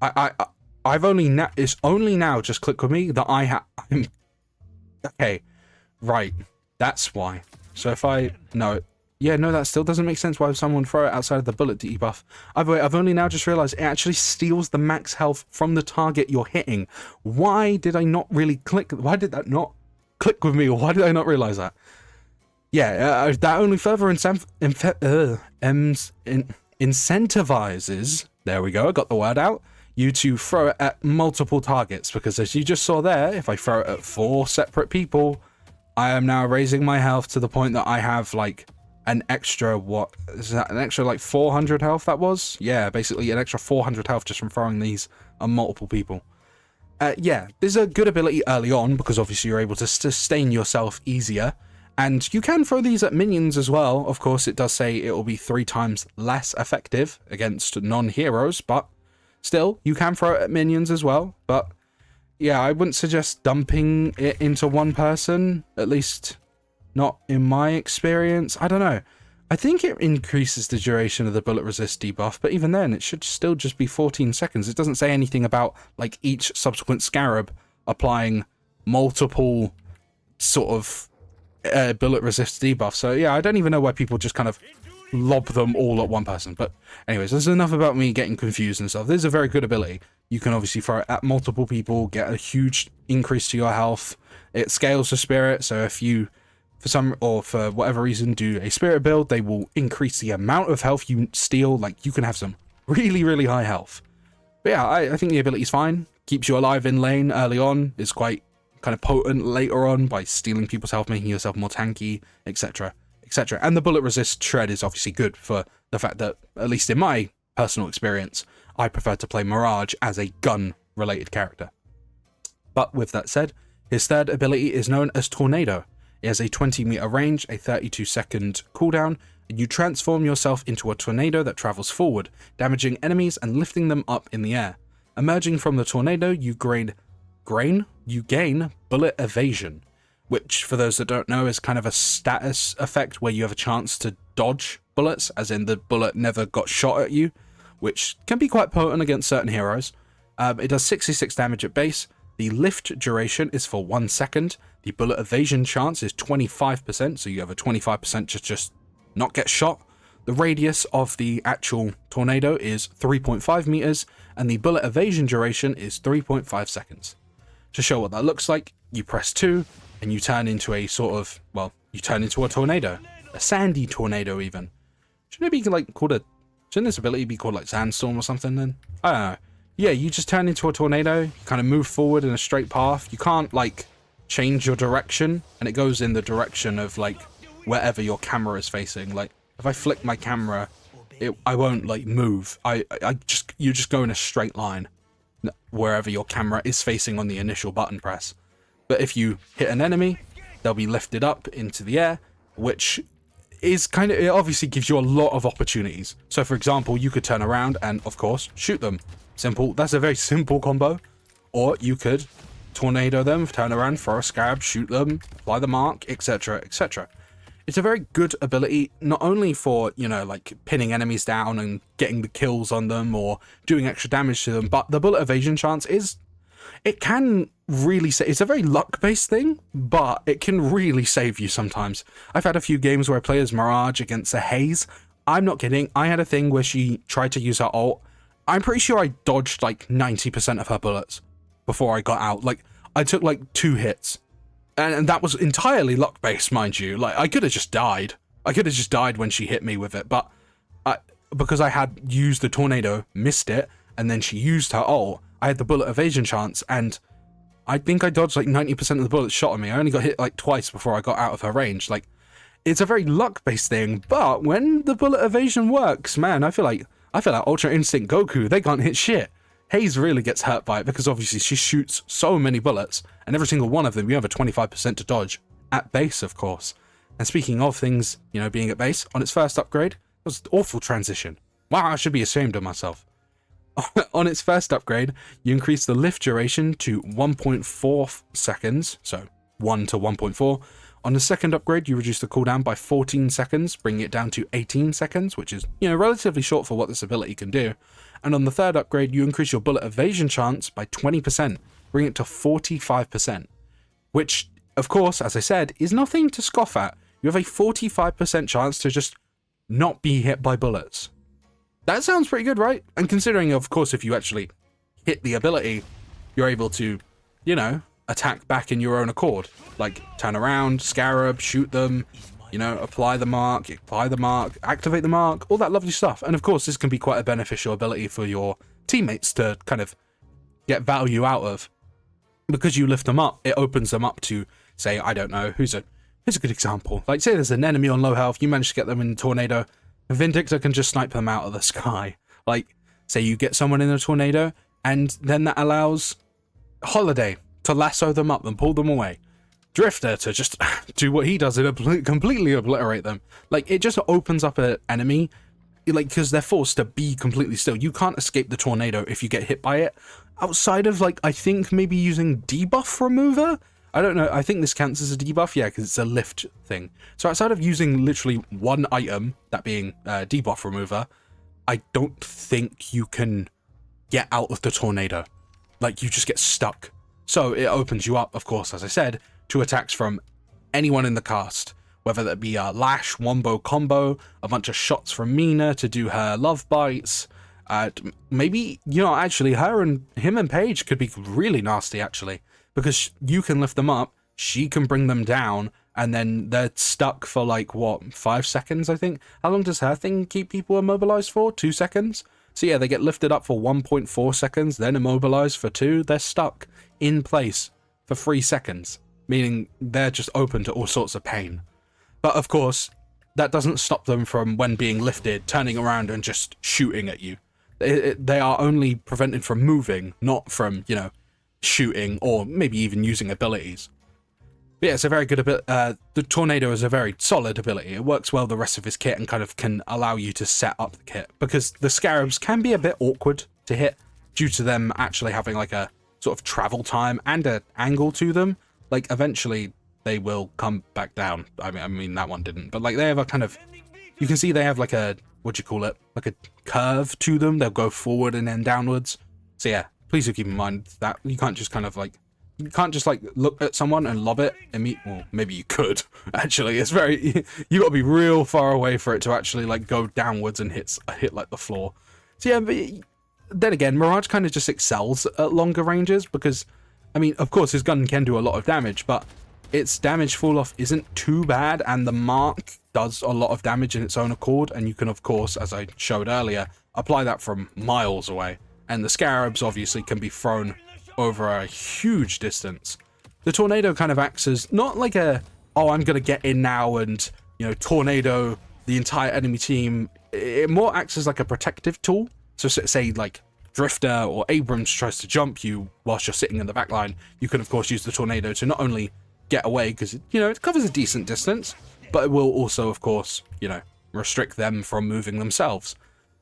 S1: I've only now... It's only now just clicked with me that I'm... Okay. Right. That's why. So if I... No. Yeah, no, that still doesn't make sense. Why would someone throw it outside of the bullet debuff? I've only now just realized it actually steals the max health from the target you're hitting. Why did I not really click? Why did that not click with me? Or why did I not realize that? Yeah, that only further incentivizes, there we go, I got the word out, you to throw it at multiple targets. Because as you just saw there, if I throw it at 4 separate people, I am now raising my health to the point that I have like... an extra, what is that, an extra like 400 health that was? Yeah, basically an extra 400 health just from throwing these at multiple people. Yeah, there's a good ability early on because obviously you're able to sustain yourself easier, and you can throw these at minions as well. Of course, it does say it will be 3 times less effective against non-heroes, but still, you can throw it at minions as well. But yeah, I wouldn't suggest dumping it into one person, at least... not in my experience. I don't know. I think it increases the duration of the bullet resist debuff, but even then, it should still just be 14 seconds. It doesn't say anything about, like, each subsequent scarab applying multiple sort of bullet resist debuff. So, yeah, I don't even know why people just kind of lob them all at one person. But anyways, there's enough about me getting confused and stuff. This is a very good ability. You can obviously throw it at multiple people, get a huge increase to your health. It scales the spirit, so if you... for whatever reason do a spirit build, they will increase the amount of health you steal. Like, you can have some really high health. But yeah, I think the ability's fine. Keeps you alive in lane early on. Is quite kind of potent later on by stealing people's health, making yourself more tanky, etc, etc. And the bullet resist shred is obviously good for the fact that, at least in my personal experience, I prefer to play Mirage as a gun related character. But with that said, his third ability is known as Tornado. It has a 20-meter range, a 32-second cooldown, and you transform yourself into a tornado that travels forward, damaging enemies and lifting them up in the air. Emerging from the tornado, you gain bullet evasion, which, for those that don't know, is kind of a status effect where you have a chance to dodge bullets, as in the bullet never got shot at you, which can be quite potent against certain heroes. It does 66 damage at base. The lift duration is for 1 second. The bullet evasion chance is 25%, so you have a 25% to just not get shot. The radius of the actual tornado is 3.5 meters, and the bullet evasion duration is 3.5 seconds. To show what that looks like, you press 2, and you turn into a sort of, well, you turn into a tornado. A sandy tornado, even. Shouldn't it be, like, shouldn't this ability be called, like, sandstorm or something, then? I don't know. Yeah, you just turn into a tornado, you kind of move forward in a straight path. You can't, like, change your direction, and it goes in the direction of, like, wherever your camera is facing. Like, if I flick my camera, I won't, like, move. You just go in a straight line wherever your camera is facing on the initial button press. But if you hit an enemy, they'll be lifted up into the air, which is kind of, it obviously gives you a lot of opportunities. So, for example, you could turn around and, of course, shoot them. Simple. That's a very simple combo. Or you could tornado them, turn around, throw a scarab, shoot them, apply the mark, etc, etc. It's a very good ability, not only for, you know, like pinning enemies down and getting the kills on them or doing extra damage to them, but the bullet evasion chance it can really say, it's a very luck-based thing, but it can really save you sometimes. I've had a few games where I play as Mirage against a Haze. I'm not kidding. I had a thing where she tried to use her ult. I'm pretty sure I dodged like 90% of her bullets before I got out. Like, I took like 2 hits. And that was entirely luck-based, mind you. Like, I could have just died. I could have just died when she hit me with it. But because I had used the tornado, missed it, and then she used her ult, I had the bullet evasion chance, and I think I dodged like 90% of the bullets shot at me. I only got hit like twice before I got out of her range. Like, it's a very luck-based thing, but when the bullet evasion works, man, I feel like Ultra Instinct Goku, they can't hit shit. Haze really gets hurt by it because obviously she shoots so many bullets, and every single one of them you have a 25% to dodge. At base, of course. And speaking of things, you know, being at base, on its first upgrade, it was an awful transition. Wow, I should be ashamed of myself. On its first upgrade, you increase the lift duration to 1.4 seconds, so 1 to 1.4. On the second upgrade, you reduce the cooldown by 14 seconds, bringing it down to 18 seconds, which is, you know, relatively short for what this ability can do. And on the third upgrade, you increase your bullet evasion chance by 20%, bringing it to 45%, which, of course, as I said, is nothing to scoff at. You have a 45% chance to just not be hit by bullets. That sounds pretty good, right? And considering, of course, if you actually hit the ability, you're able to, you know, attack back in your own accord. Like, turn around, scarab, shoot them, you know, apply the mark, activate the mark, all that lovely stuff. And of course, this can be quite a beneficial ability for your teammates to kind of get value out of. Because you lift them up, it opens them up to, say, I don't know, here's a good example. Like, say there's an enemy on low health, you manage to get them in a tornado, Vindictor can just snipe them out of the sky. Like, say you get someone in a tornado, and then that allows Holiday to lasso them up and pull them away. Drifter to just do what he does and completely obliterate them. Like, it just opens up an enemy, like, because they're forced to be completely still. You can't escape the tornado if you get hit by it. Outside of, like, I think maybe using debuff remover? I don't know, I think this counts as a debuff, yeah, because it's a lift thing. So outside of using literally one item, that being debuff remover, I don't think you can get out of the tornado. Like, you just get stuck. So it opens you up, of course, as I said, to attacks from anyone in the cast, whether that be a Lash, Wombo combo, a bunch of shots from Mina to do her love bites. Maybe, you know, actually, him and Paige could be really nasty, actually, because you can lift them up, she can bring them down, and then they're stuck for, like, what, 5 seconds, I think? How long does her thing keep people immobilized for? 2 seconds? So yeah, they get lifted up for 1.4 seconds, then immobilized for 2, they're stuck in place for 3 seconds, meaning they're just open to all sorts of pain. But of course, that doesn't stop them from, when being lifted, turning around and just shooting at you. They are only prevented from moving, not from, you know, shooting or maybe even using abilities. But yeah, it's a very good ability. The Tornado is a very solid ability. It works well with the rest of his kit and kind of can allow you to set up the kit, because the Scarabs can be a bit awkward to hit due to them actually having like a sort of travel time and an angle to them. Like, eventually they will come back down. I mean that one didn't, but like they have a kind of, you can see they have like a, what do you call it, like a curve to them. They'll go forward and then downwards. So yeah, please do keep in mind that you can't just kind of like, you can't just like look at someone and lob it and well, maybe you could actually. It's very, you gotta be real far away for it to actually like go downwards and hit like the floor. So yeah, but then again, Mirage kind of just excels at longer ranges because, I mean, of course his gun can do a lot of damage, but its damage fall off isn't too bad, and the mark does a lot of damage in its own accord, and you can, of course, as I showed earlier, apply that from miles away. And the Scarabs obviously can be thrown over a huge distance. The Tornado kind of acts as not like a, oh, I'm gonna get in now and, you know, tornado the entire enemy team. It more acts as like a protective tool. So say like Drifter or Abrams tries to jump you whilst you're sitting in the back line, you can of course use the Tornado to not only get away, because, you know, it covers a decent distance, but it will also, of course, you know, restrict them from moving themselves.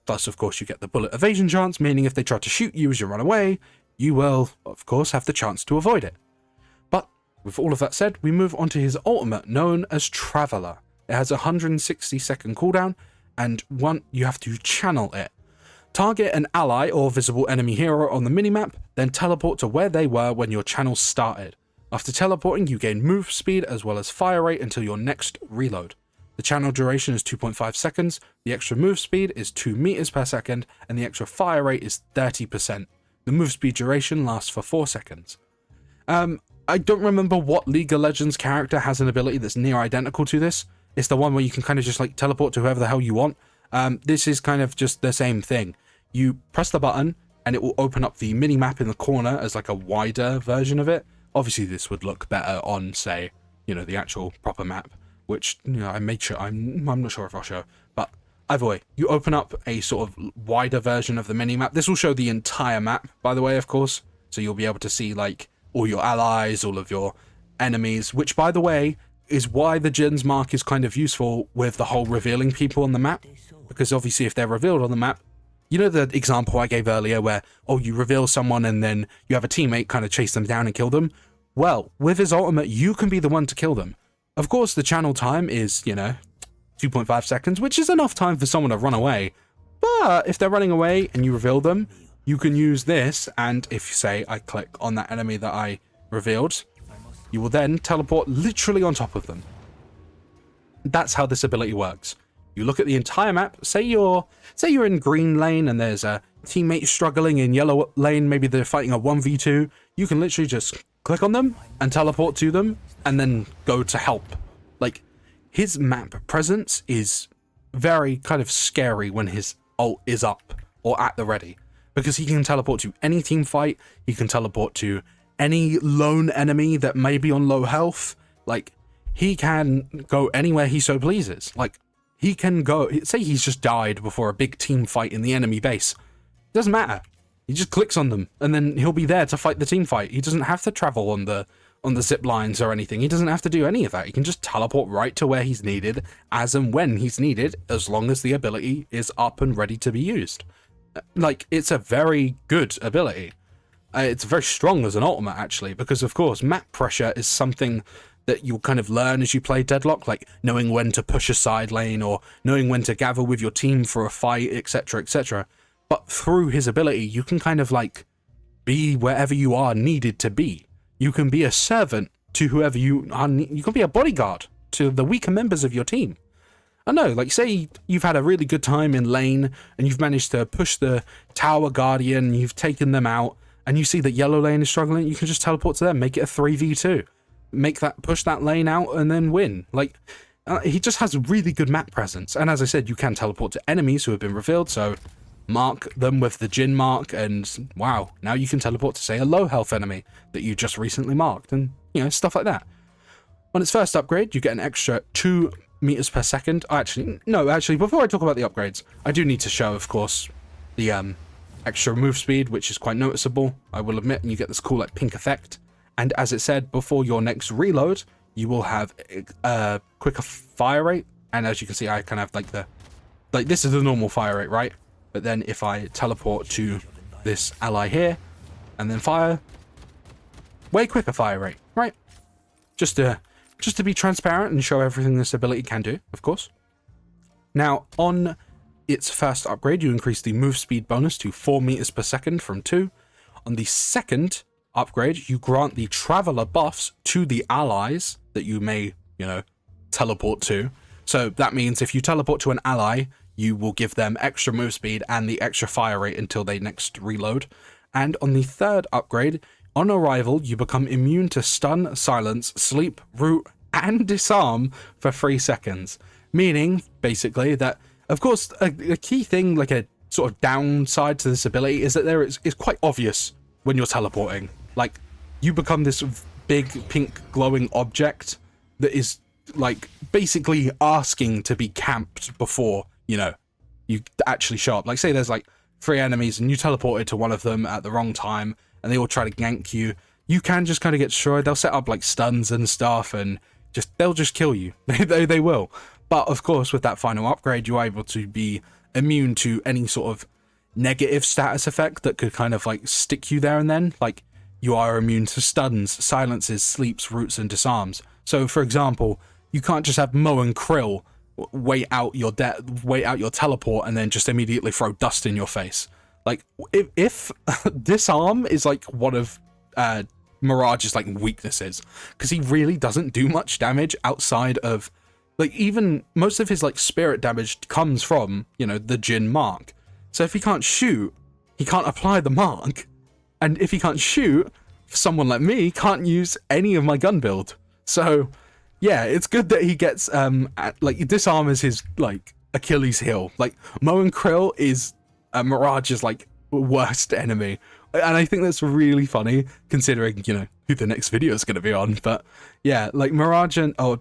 S1: Plus, of course, you get the bullet evasion chance, meaning if they try to shoot you as you run away, you will, of course, have the chance to avoid it. But with all of that said, we move on to his ultimate, known as Traveler. It has a 160-second cooldown, and you have to channel it. Target an ally or visible enemy hero on the minimap, then teleport to where they were when your channel started. After teleporting, you gain move speed as well as fire rate until your next reload. The channel duration is 2.5 seconds, the extra move speed is 2 meters per second, and the extra fire rate is 30%. The move speed duration lasts for 4 seconds. I don't remember what League of Legends character has an ability that's near identical to this. It's the one where you can kind of just like teleport to whoever the hell you want. This is kind of just the same thing. You press the button and it will open up the mini map in the corner as like a wider version of it. Obviously, this would look better on, say, the actual proper map, which, I made sure, I'm not sure if I'll show, but either way, you open up a sort of wider version of the mini-map. This will show the entire map, by the way, of course, so you'll be able to see, like, all your allies, all of your enemies, which, by the way, is why the djinn's mark is kind of useful with the whole revealing people on the map, because obviously if they're revealed on the map, the example I gave earlier where, you reveal someone and then you have a teammate kind of chase them down and kill them? Well, with his ultimate, you can be the one to kill them. Of course, the channel time is, 2.5 seconds, which is enough time for someone to run away. But if they're running away and you reveal them, you can use this, and if, say, I click on that enemy that I revealed, you will then teleport literally on top of them. That's how this ability works. You look at the entire map, say you're in green lane and there's a teammate struggling in yellow lane, maybe they're fighting a 1v2, you can literally just click on them and teleport to them and then go to help. Like, his map presence is very kind of scary when his ult is up or at the ready, because he can teleport to any team fight, he can teleport to any lone enemy that may be on low health. Like, he can go anywhere he so pleases. Like, he can go, say he's just died before a big team fight in the enemy base. Doesn't matter. He just clicks on them and then he'll be there to fight the team fight. He doesn't have to travel on the zip lines or anything. He doesn't have to do any of that. He can just teleport right to where he's needed as and when he's needed, as long as the ability is up and ready to be used. Like, it's a very good ability. It's very strong as an ultimate, actually, because, of course, map pressure is something that you'll kind of learn as you play Deadlock, like knowing when to push a side lane or knowing when to gather with your team for a fight, etc., etc. But through his ability, you can kind of, like, be wherever you are needed to be. You can be a servant to whoever you are. You can be a bodyguard to the weaker members of your team. I know, like, say you've had a really good time in lane and you've managed to push the tower guardian, you've taken them out, and you see that yellow lane is struggling, you can just teleport to them, make it a 3v2. Push that lane out and then win. Like, he just has really good map presence. And as I said, you can teleport to enemies who have been revealed, so mark them with the djinn mark, and wow, now you can teleport to, say, a low health enemy that you just recently marked, and, stuff like that. On its first upgrade, you get an extra 2 meters per second. Actually, before I talk about the upgrades, I do need to show, of course, the extra move speed, which is quite noticeable, I will admit, and you get this cool, like, pink effect. And as it said, before your next reload, you will have a quicker fire rate, and as you can see, I kind of have, this is the normal fire rate, right? But then if I teleport to this ally here and then fire, way quicker fire rate, right? Just to be transparent and show everything this ability can do, of course. Now, on its first upgrade, you increase the move speed bonus to 4 meters per second from 2. On the second upgrade, you grant the traveler buffs to the allies that you may, teleport to. So that means if you teleport to an ally, you will give them extra move speed and the extra fire rate until they next reload. And on the third upgrade, on arrival, you become immune to stun, silence, sleep, root, and disarm for 3 seconds. Meaning, basically, that, of course, a key thing, like a sort of downside to this ability, is that it's quite obvious when you're teleporting. Like, you become this big pink glowing object that is, like, basically asking to be camped before, you actually show up. Like, say there's, like, 3 enemies and you teleported to one of them at the wrong time and they all try to gank you. You can just kind of get destroyed. They'll set up, like, stuns and stuff and they'll just kill you. They will. But, of course, with that final upgrade, you're able to be immune to any sort of negative status effect that could kind of, like, stick you there and then. Like, you are immune to stuns, silences, sleeps, roots, and disarms. So, for example, you can't just have Mo and Krill wait out your teleport and then just immediately throw dust in your face. Like, if disarm is, like, one of Mirage's, like, weaknesses, because he really doesn't do much damage outside of, like, even most of his, like, spirit damage comes from, the djinn mark. So if he can't shoot, he can't apply the mark. And if he can't shoot, someone like me can't use any of my gun build. So, yeah, it's good that he gets, like, disarm is his, like, Achilles heel. Like, Mo and Krill is Mirage's, like, worst enemy. And I think that's really funny, considering, who the next video is going to be on. But yeah, like Mirage and Mo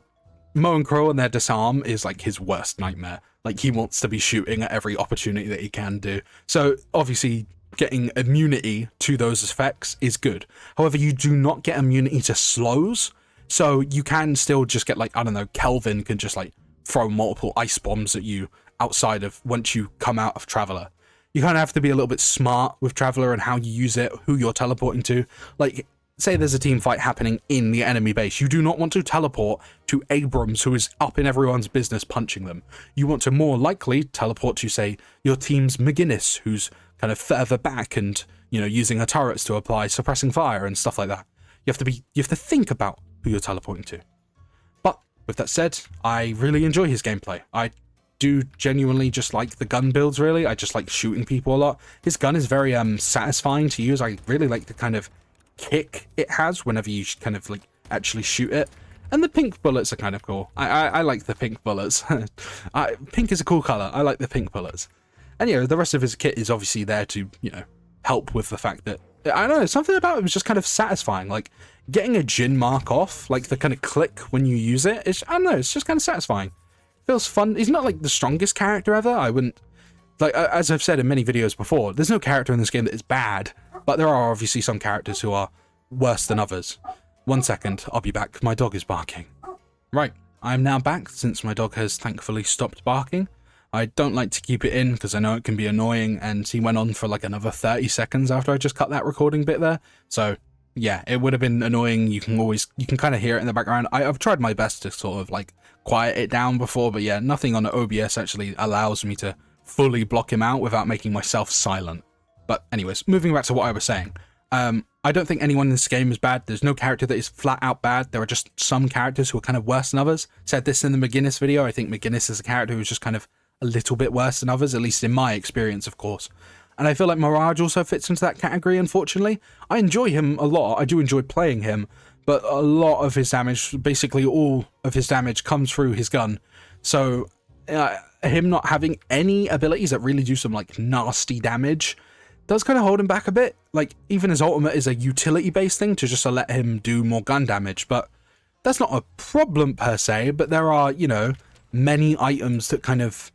S1: and Krill and their disarm is like his worst nightmare. Like he wants to be shooting at every opportunity that he can do. So obviously getting immunity to those effects is good. However, you do not get immunity to slows. So you can still just get like, I don't know, Kelvin can just like throw multiple ice bombs at you outside of once you come out of Traveler. You kind of have to be a little bit smart with Traveler and how you use it, who you're teleporting to. Like, say there's a team fight happening in the enemy base. You do not want to teleport to Abrams, who is up in everyone's business punching them. You want to more likely teleport to, say, your team's McGinnis, who's kind of further back and, you know, using her turrets to apply suppressing fire and stuff like that. You have to think about who you're teleporting to. But with that said, I really enjoy his gameplay. I do genuinely just like the gun builds, really. I just like shooting people a lot. His gun is very satisfying to use. I really like the kind of kick it has whenever you kind of like actually shoot it. And the pink bullets are kind of cool. I like the pink bullets. Pink is a cool color. I like the pink bullets. And yeah, the rest of his kit is obviously there to, you know, help with the fact that, I don't know, something about it was just kind of satisfying. Like getting a djinn mark off, like the kind of click when you use it, I don't know, it's just kind of satisfying. Feels fun. He's not like the strongest character ever. I wouldn't, like, as I've said in many videos before, there's no character in this game that is bad, but there are obviously some characters who are worse than others. 1 second, I'll be back. My dog is barking. Right, I'm now back since my dog has thankfully stopped barking. I don't like to keep it in because I know it can be annoying, and he went on for like another 30 seconds after I just cut that recording bit there. So yeah, it would have been annoying. You can kind of hear it in the background. I've tried my best to sort of like quiet it down before, but yeah, nothing on the OBS actually allows me to fully block him out without making myself silent. But anyways, moving back to what I was saying. I don't think anyone in this game is bad. There's no character that is flat out bad. There are just some characters who are kind of worse than others. Said this in the McGinnis video. I think McGinnis is a character who's just kind of a little bit worse than others, at least in my experience, of course. And I feel like Mirage also fits into that category, unfortunately. I enjoy him a lot. I do enjoy playing him, but a lot of his damage, basically all of his damage, comes through his gun. So him not having any abilities that really do some like nasty damage does kind of hold him back a bit. Like, even his ultimate is a utility-based thing to just to let him do more gun damage, but that's not a problem per se. But there are, you know, many items that kind of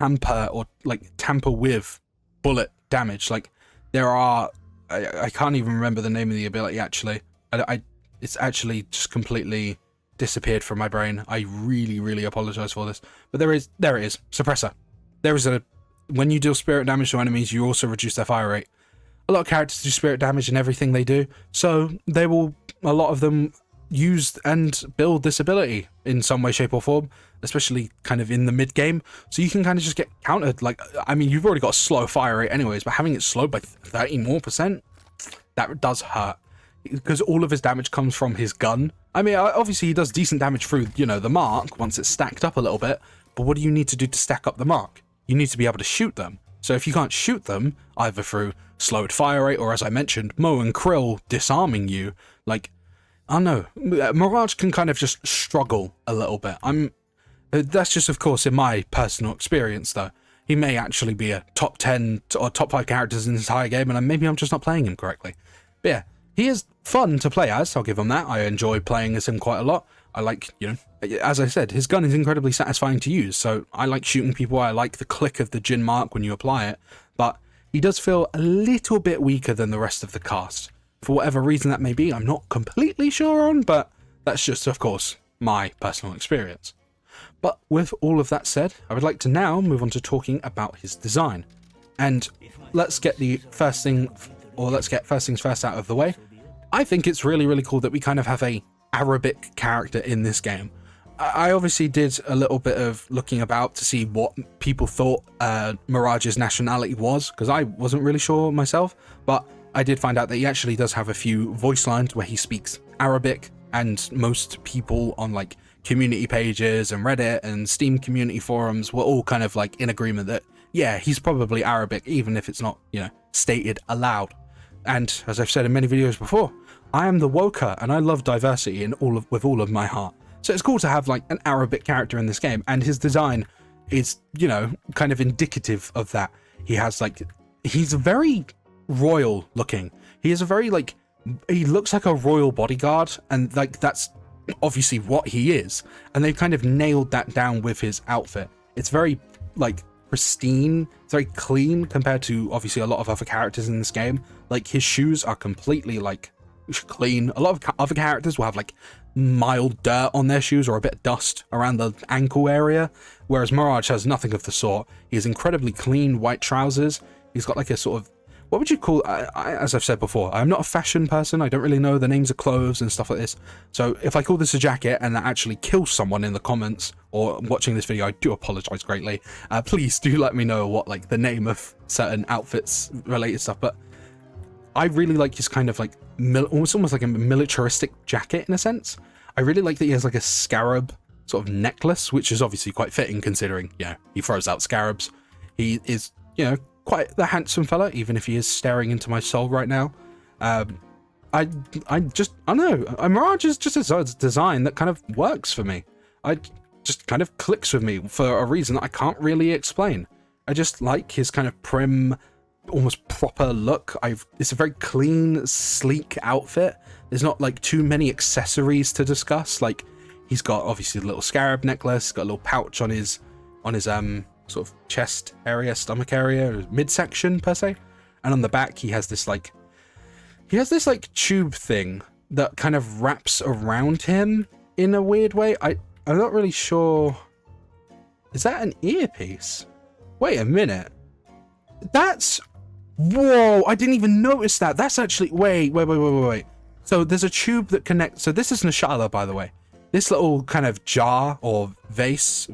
S1: hamper or like tamper with bullet damage. Like there are, I can't even remember the name of the ability actually. It's actually just completely disappeared from my brain. I really apologize for this, but there it is, suppressor. There is when you deal spirit damage to enemies, you also reduce their fire rate. A lot of characters do spirit damage in everything they do, so a lot of them use and build this ability in some way, shape or form, especially kind of in the mid game. So you can kind of just get countered. Like, I mean, you've already got a slow fire rate anyways, but having it slowed by 30 more %, that does hurt, because all of his damage comes from his gun. I mean, obviously he does decent damage through, you know, the mark once it's stacked up a little bit, but what do you need to do to stack up the mark? You need to be able to shoot them. So if you can't shoot them, either through slowed fire rate or, as I mentioned, Mo and Krill disarming you, like, I don't know, Mirage can kind of just struggle a little bit. That's just, of course, in my personal experience, though. He may actually be a top 10 or top 5 characters in this entire game, and maybe I'm just not playing him correctly. But yeah, he is fun to play as, I'll give him that. I enjoy playing as him quite a lot. I like, you know, as I said, his gun is incredibly satisfying to use, so I like shooting people. I like the click of the djinn mark when you apply it, but he does feel a little bit weaker than the rest of the cast. For whatever reason that may be, I'm not completely sure on, but that's just, of course, my personal experience. But with all of that said, I would like to now move on to talking about his design. And let's get first things first out of the way. I think it's really cool that we kind of have a Arabic character in this game. I obviously did a little bit of looking about to see what people thought Mirage's nationality was, because I wasn't really sure myself, but I did find out that he actually does have a few voice lines where he speaks Arabic, and most people on like community pages and Reddit and Steam community forums were all kind of like in agreement that, yeah, he's probably Arabic, even if it's not, you know, stated aloud. And as I've said in many videos before, I am the woker and I love diversity with all of my heart. So it's cool to have like an Arabic character in this game, and his design is, you know, kind of indicative of that. He has like, he's very royal looking. He has a very like he looks like a royal bodyguard, and like that's obviously what he is, and they've kind of nailed that down with his outfit. It's very like pristine, it's very clean compared to obviously a lot of other characters in this game. Like his shoes are completely like clean. A lot of other characters will have like mild dirt on their shoes or a bit of dust around the ankle area, whereas Mirage has nothing of the sort. He has incredibly clean white trousers. He's got like a sort of, what would you call, as I've said before, I'm not a fashion person. I don't really know the names of clothes and stuff like this. So if I call this a jacket and that actually kills someone in the comments or watching this video, I do apologize greatly. Please do let me know what like the name of certain outfits related stuff. But I really like his kind of like almost like a militaristic jacket in a sense. I really like that he has like a scarab sort of necklace, which is obviously quite fitting considering, he throws out scarabs. He is, quite the handsome fella, even if he is staring into my soul right now. I don't know. Mirage is just a design that kind of works for me. I just kind of clicks with me for a reason that I can't really explain. I just like his kind of prim, almost proper look. It's a very clean, sleek outfit. There's not like too many accessories to discuss. Like he's got obviously a little scarab necklace, got a little pouch on his sort of chest area, stomach area, midsection per se, and on the back he has this like tube thing that kind of wraps around him in a weird way. I'm not really sure. Is that an earpiece? Wait a minute. Whoa, I didn't even notice that. That's actually, wait. So there's a tube that connects. So this is Nashala, by the way. This little kind of jar or vase,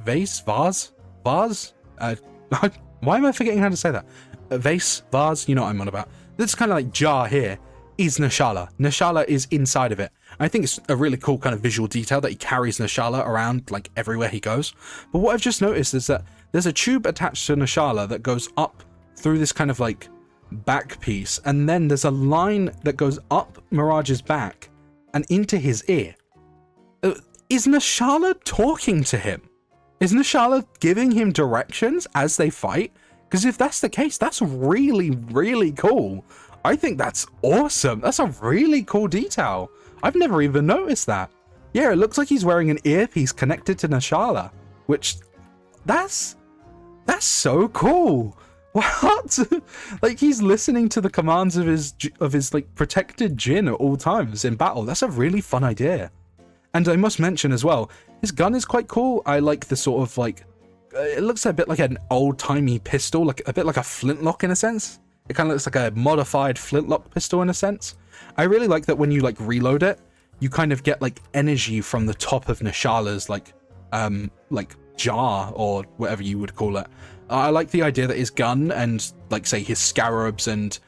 S1: why am I forgetting how to say that? Vase, you know what I'm on about. This kind of like jar here is Nashala. Nashala is inside of it. I think it's a really cool kind of visual detail that he carries Nashala around like everywhere he goes. But what I've just noticed is that there's a tube attached to Nashala that goes up through this kind of like back piece, and then there's a line that goes up Mirage's back and into his ear. Is Nashala talking to him? Is Nashala giving him directions as they fight? Because if that's the case, that's really, really cool. I think that's awesome. That's a really cool detail. I've never even noticed that. Yeah, it looks like he's wearing an earpiece connected to Nashala, which that's so cool. What? Like he's listening to the commands of his like protected djinn at all times in battle. That's a really fun idea. And I must mention as well, his gun is quite cool. I like the sort of like, it looks a bit like an old-timey pistol, like a bit like a flintlock in a sense. It kind of looks like a modified flintlock pistol in a sense. I really like that when you like reload it, you kind of get like energy from the top of Nashala's like jar or whatever you would call it. I like the idea that his gun and like say his scarabs and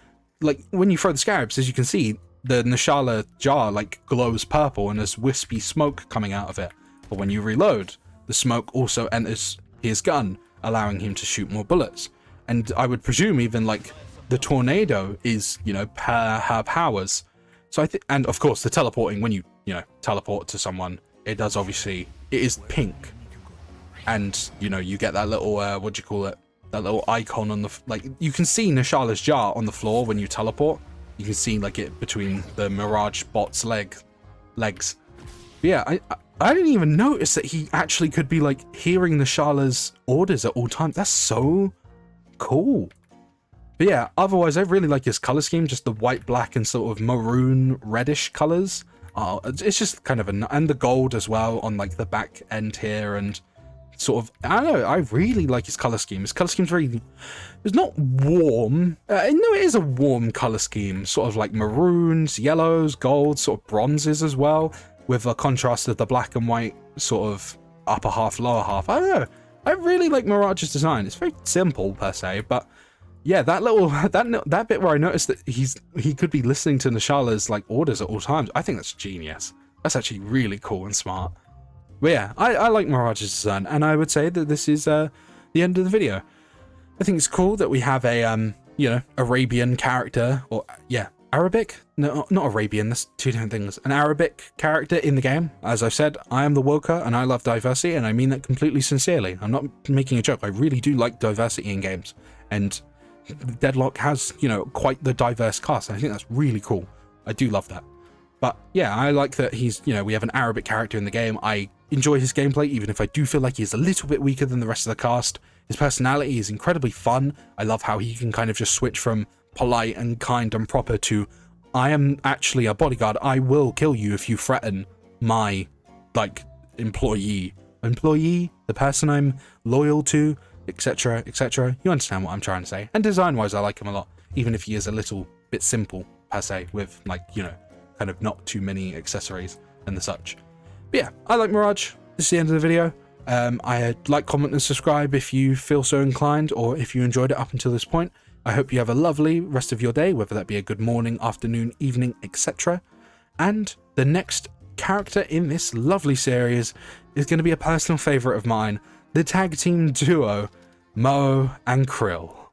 S1: like when you throw the scarabs, as you can see, the Nashala jar like glows purple and there's wispy smoke coming out of it. But when you reload, the smoke also enters his gun, allowing him to shoot more bullets. And I would presume even like the tornado is, per her powers. So I think, and of course the teleporting, when you teleport to someone, it does obviously, it is pink. And, you get that little, what do you call it? That little icon on the, like, you can see Nashala's jar on the floor when you teleport. You can see like it between the Mirage bot's legs. But yeah, I didn't even notice that he actually could be like hearing Nashala's orders at all times. That's so cool. But yeah, otherwise I really like his color scheme, just the white, black, and sort of maroon reddish colors. It's just kind of and the gold as well on like the back end here, and sort of, I don't know, I really like his color scheme. His color scheme's very, it's not warm. No, it is a warm color scheme, sort of like maroons, yellows, golds, sort of bronzes as well, with a contrast of the black and white sort of upper half, lower half. I don't know. I really like Mirage's design. It's very simple per se, but yeah, that little that bit where I noticed that he could be listening to Nashala's like orders at all times. I think that's genius. That's actually really cool and smart. But yeah, I like Mirage's design, and I would say that this is the end of the video. I think it's cool that we have a Arabian character, or yeah, Arabic? No, not Arabian, that's two different things. An Arabic character in the game. As I've said, I am the Woker and I love diversity, and I mean that completely sincerely. I'm not making a joke. I really do like diversity in games, and Deadlock has, quite the diverse cast. I think that's really cool. I do love that. But yeah, I like that he's, you know, we have an Arabic character in the game. I enjoy his gameplay, even if I do feel like he's a little bit weaker than the rest of the cast. His personality is incredibly fun. I love how he can kind of just switch from polite and kind and proper to, I am actually a bodyguard. I will kill you if you threaten my, like, employee, the person I'm loyal to, etc, etc. You understand what I'm trying to say. And design-wise, I like him a lot, even if he is a little bit simple, per se, with, like, you know, kind of not too many accessories and the such. But yeah, I like Mirage. This is the end of the video. Like, comment, and subscribe if you feel so inclined, or if you enjoyed it up until this point. I hope you have a lovely rest of your day, whether that be a good morning, afternoon, evening, etc. And the next character in this lovely series is going to be a personal favourite of mine, the tag team duo, Mo and Krill.